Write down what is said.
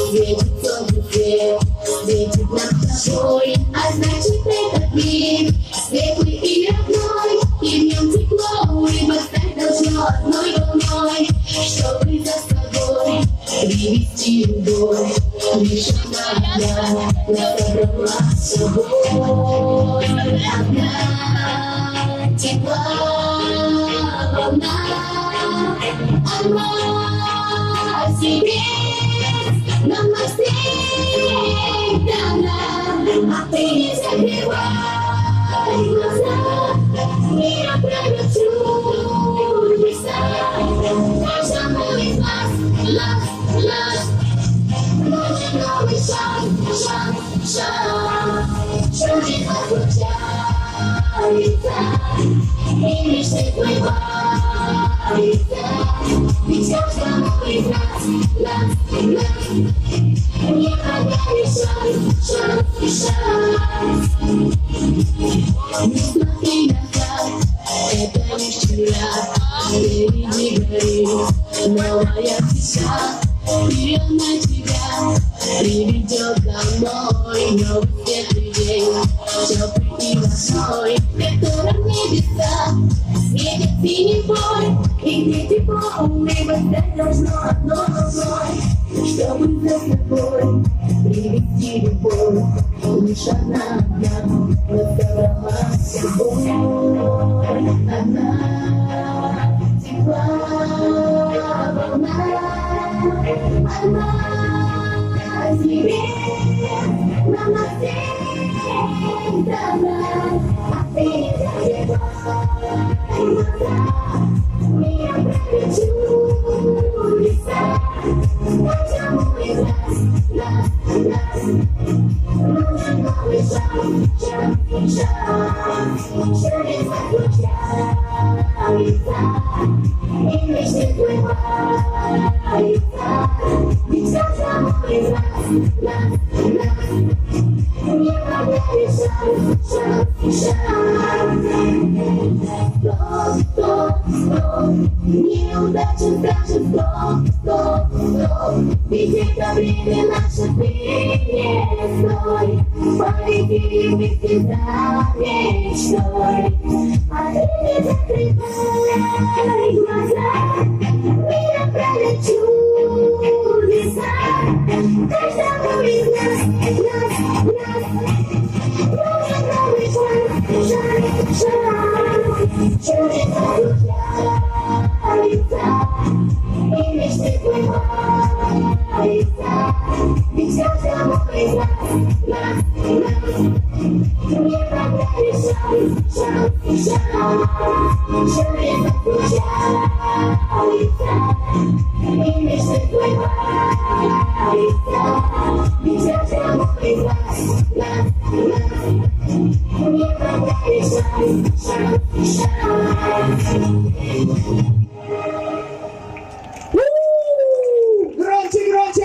Светит солнце свет, светит над тобой, а значит этот мир светлый и родной, и в нем тепло, и восстать должно одной волной, чтобы за собой привести любовь. Лишь одна забрала с собой, одна тепла волна, она о себе нам навсегда дана, а ты не закрывай глаза, мир отправит чудеса каждому из нас, нужен новый шанс, чудеса случается, и мечты сбываются, ведь каждому из нас не подаришь шанс. Не смотри назад, это лишь вчера, впереди горит новая звезда. Вперед на тебя приведет домой новый светлый день, теплый и ночной, в котором небеса светит синий бой, и где тепло, и восстать должно одной волной, чтобы за собой привести любовь. Лишь одна собрала с собой, одна тепла волна. Она тебе нам навсегда дана, а ты не закрывай глаза, мир отправит чудеса каждому из нас нужен новый шанс, чудеса случаются, и мечты сбываются. Ведь каждому из нас не подаришь шанс. Стоп, неудача скажет стоп, ведь это время наше, ты не стой, полети вместе за мечтой, а ты не закрывай глаза, мир отправит чудеса каждому из нас нужен новый шанс, чудеса случаются, и мечты сбываются, ведь каждому из нас не подаришь шанс, чудеса случаются, и мечты сбываются, ведь каждому из нас не подаришь шанс.